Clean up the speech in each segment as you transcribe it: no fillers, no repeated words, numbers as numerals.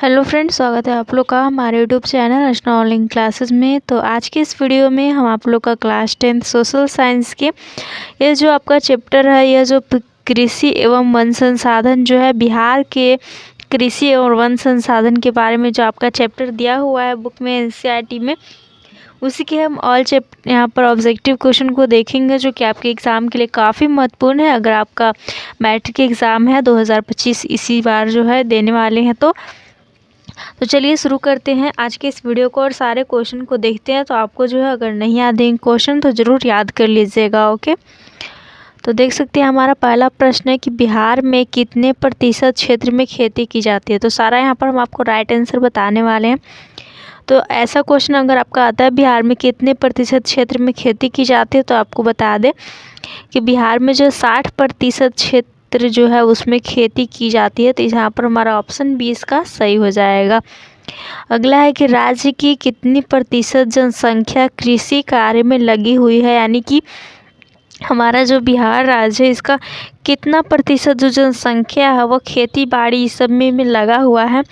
Hello friends, स्वागत है आप लोग का हमारे यूट्यूब चैनल रचना ऑनलाइन क्लासेस में। तो आज के इस वीडियो में हम आप लोग का क्लास 10 सोशल साइंस के ये जो आपका चैप्टर है, यह जो कृषि एवं वन संसाधन जो है, बिहार के कृषि एवं वन संसाधन के बारे में जो आपका चैप्टर दिया हुआ है बुक में एनसीईआरटी में, उसी के हम ऑल चैप्टर यहाँ पर ऑब्जेक्टिव क्वेश्चन को देखेंगे जो कि आपके एग्ज़ाम के लिए काफ़ी महत्वपूर्ण है। अगर आपका मैट्रिक एग्ज़ाम है 2025 इसी बार जो है देने वाले हैं तो चलिए शुरू करते हैं आज के इस वीडियो को और सारे क्वेश्चन को देखते हैं। तो आपको जो है अगर नहीं याद है क्वेश्चन तो ज़रूर याद कर लीजिएगा। ओके, तो देख सकते हैं हमारा पहला प्रश्न है कि बिहार में कितने प्रतिशत क्षेत्र में खेती की जाती है। तो सारा यहाँ पर हम आपको राइट आंसर बताने वाले हैं। तो ऐसा क्वेश्चन अगर आपका आता है बिहार में कितने प्रतिशत क्षेत्र में खेती की जाती है, तो आपको बता दें कि बिहार में जो 60% क्षेत्र जो है उसमें खेती की जाती है। तो यहाँ पर हमारा ऑप्शन 20 का सही हो जाएगा। अगला है कि राज्य की कितनी प्रतिशत जनसंख्या कृषि कार्य में लगी हुई है, यानी कि हमारा जो बिहार राज्य है इसका कितना प्रतिशत जो जनसंख्या है वो खेती बाड़ी इस सब में लगा हुआ है।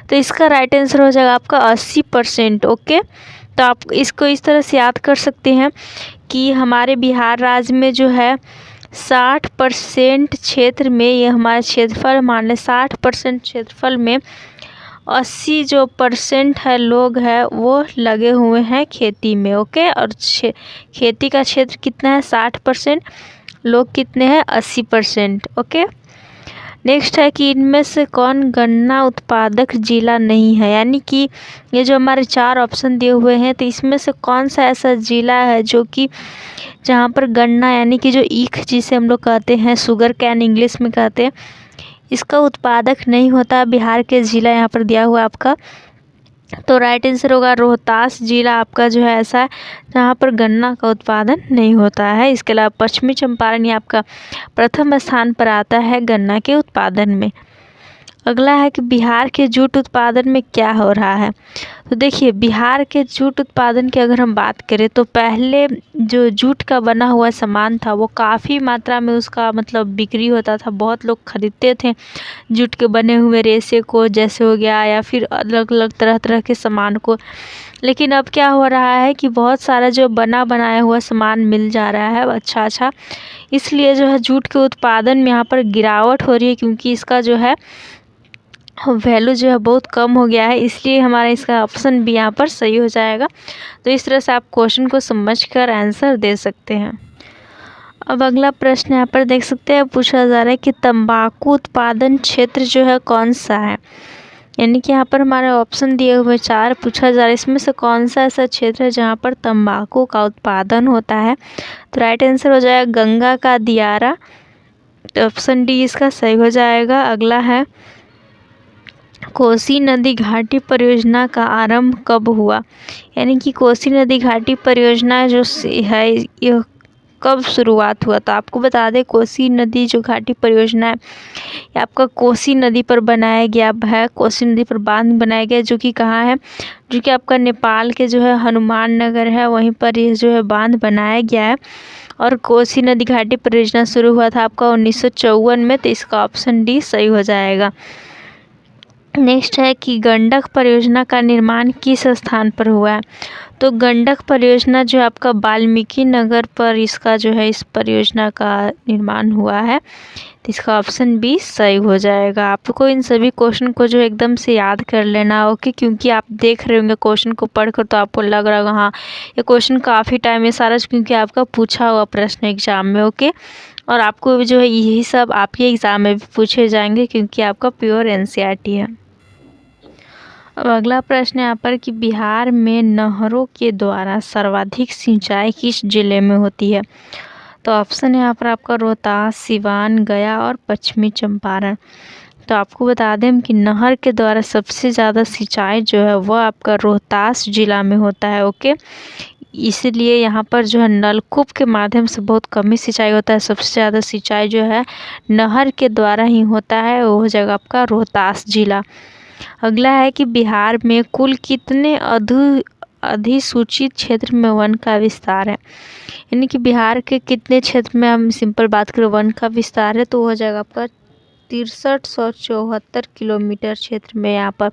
तो इसका राइट आंसर हो जाएगा आपका 80%। ओके, तो आप इसको इस तरह से याद कर सकते हैं कि हमारे बिहार राज्य में जो है 60% क्षेत्र में, ये हमारा क्षेत्रफल मान लें 60% क्षेत्रफल में 80 जो परसेंट है लोग हैं वो लगे हुए हैं खेती में। ओके, और खेती का क्षेत्र कितना है 60%, लोग कितने हैं 80%। ओके, नेक्स्ट है कि इनमें से कौन गन्ना उत्पादक जिला नहीं है, यानी कि ये जो हमारे 4 ऑप्शन दिए हुए हैं तो इसमें से कौन सा ऐसा जिला है जो कि जहाँ पर गन्ना यानी कि जो ईख जिसे हम लोग कहते हैं, शुगर कैन इंग्लिश में कहते हैं, इसका उत्पादक नहीं होता। बिहार के ज़िला यहाँ पर दिया हुआ आपका, तो राइट आंसर होगा रोहतास जिला आपका जो है ऐसा है जहाँ पर गन्ना का उत्पादन नहीं होता है। इसके अलावा पश्चिमी चंपारण ये आपका प्रथम स्थान पर आता है गन्ना के उत्पादन में। अगला है कि बिहार के जूट उत्पादन में क्या हो रहा है। तो देखिए बिहार के जूट उत्पादन की अगर हम बात करें तो पहले जो जूट का बना हुआ सामान था वो काफ़ी मात्रा में उसका मतलब बिक्री होता था, बहुत लोग खरीदते थे जूट के बने हुए रेशे को, जैसे हो गया या फिर अलग अलग तरह तरह के सामान को। लेकिन अब क्या हो रहा है कि बहुत सारा जो बनाया हुआ सामान मिल जा रहा है अच्छा, इसलिए जो है जूट के उत्पादन में यहाँ पर गिरावट हो रही है, क्योंकि इसका जो है वैल्यू जो है बहुत कम हो गया है, इसलिए हमारा इसका ऑप्शन भी यहाँ पर सही हो जाएगा। तो इस तरह से आप क्वेश्चन को समझकर आंसर दे सकते हैं। अब अगला प्रश्न यहाँ पर देख सकते हैं, पूछा जा रहा है कि तंबाकू उत्पादन क्षेत्र जो है कौन सा है, यानी कि यहाँ पर हमारे ऑप्शन दिए हुए 4 पूछा जा रहा है, इसमें से कौन सा ऐसा क्षेत्र है जहाँ पर तंबाकू का उत्पादन होता है। तो राइट आंसर हो जाएगा गंगा का दियारा, तो ऑप्शन डी इसका सही हो जाएगा। अगला है कोसी नदी घाटी परियोजना का आरंभ कब हुआ, यानी कि कोसी नदी घाटी परियोजना जो है यह कब शुरुआत हुआ। तो आपको बता दें कोसी नदी जो घाटी परियोजना है ये आपका कोसी नदी पर बनाया गया है, कोसी नदी पर बांध बनाया गया जो कि कहाँ है, जो कि आपका नेपाल के जो है हनुमान नगर है वहीं पर ये जो है बांध बनाया गया है। और कोसी नदी घाटी परियोजना शुरू हुआ था आपका 1954 में, तो इसका ऑप्शन डी सही हो जाएगा। नेक्स्ट है कि गंडक परियोजना का निर्माण किस स्थान पर हुआ है। तो गंडक परियोजना जो आपका वाल्मीकि नगर पर इसका जो है इस परियोजना का निर्माण हुआ है, तो इसका ऑप्शन बी सही हो जाएगा। आपको इन सभी क्वेश्चन को जो एकदम से याद कर लेना ओके, क्योंकि आप देख रहे होंगे क्वेश्चन को पढ़कर तो आपको लग रहा होगा हाँ ये क्वेश्चन काफ़ी टाइम है सारा, क्योंकि आपका पूछा हुआ प्रश्न एग्जाम में। ओके, और आपको जो है यही सब आपके एग्ज़ाम में भी पूछे जाएंगे क्योंकि आपका प्योर एनसीईआरटी है। अब अगला प्रश्न यहाँ पर कि बिहार में नहरों के द्वारा सर्वाधिक सिंचाई किस जिले में होती है। तो ऑप्शन यहाँ पर आपका रोहतास, सिवान, गया और पश्चिमी चंपारण। तो आपको बता दें कि नहर के द्वारा सबसे ज़्यादा सिंचाई जो है वह आपका रोहतास जिला में होता है। ओके, इसलिए यहाँ पर जो है नलकूप के माध्यम से बहुत कम ही सिंचाई होता है, सबसे ज़्यादा सिंचाई जो है नहर के द्वारा ही होता है, वो हो जाएगा आपका रोहतास जिला। अगला है कि बिहार में कुल कितने अधिसूचित क्षेत्र में वन का विस्तार है, यानी कि बिहार के कितने क्षेत्र में हम सिंपल बात करें वन का विस्तार है, तो हो जाएगा आपका 6374 किलोमीटर क्षेत्र में यहाँ पर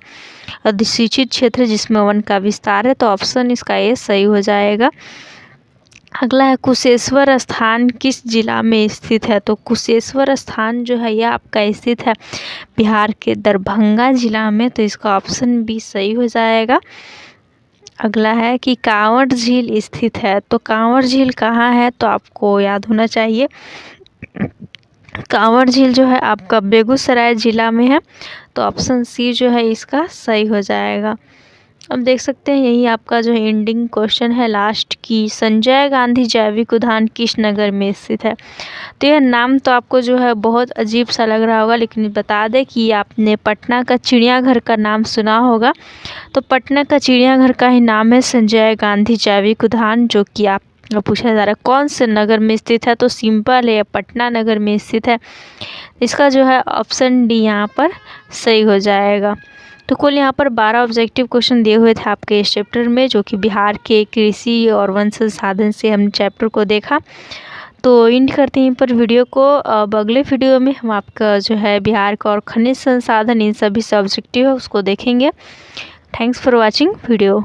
अधिसूचित क्षेत्र है जिसमें वन का विस्तार है। तो ऑप्शन इसका ए सही हो जाएगा। अगला है कुशेश्वर स्थान किस जिला में स्थित है? तो कुशेश्वर स्थान जो है यह आपका स्थित है बिहार के दरभंगा जिला में। तो इसका ऑप्शन बी सही हो जाएगा। अगला है कि कांवड़ झील स्थित है। तो कांवड़ झील कहाँ है? तो आपको याद होना चाहिए कांवड़ झील जो है आपका बेगूसराय जिला में है। तो ऑप्शन सी जो है इसका सही हो जाएगा। अब देख सकते हैं यही आपका जो एंडिंग क्वेश्चन है लास्ट की, संजय गांधी जैविक उद्यान किस नगर में स्थित है? तो यह नाम तो आपको जो है बहुत अजीब सा लग रहा होगा, लेकिन बता दें कि आपने पटना का चिड़ियाघर का नाम सुना होगा। तो पटना का चिड़ियाघर का ही नाम है संजय गांधी जैविक उद्यान, जो कि आप पूछा जा रहा है कौन से नगर में स्थित है। तो सिंपल है, पटना नगर में स्थित है। इसका जो है ऑप्शन डी यहाँ पर सही हो जाएगा। तो कुल यहाँ पर 12 ऑब्जेक्टिव क्वेश्चन दिए हुए थे आपके इस चैप्टर में, जो कि बिहार के कृषि और वन संसाधन से हम चैप्टर को देखा। तो एंड करते हैं पर वीडियो को। अब अगले वीडियो में हम आपका जो है बिहार का और खनिज संसाधन इन सभी से ऑब्जेक्टिव है उसको देखेंगे। Thanks for watching video.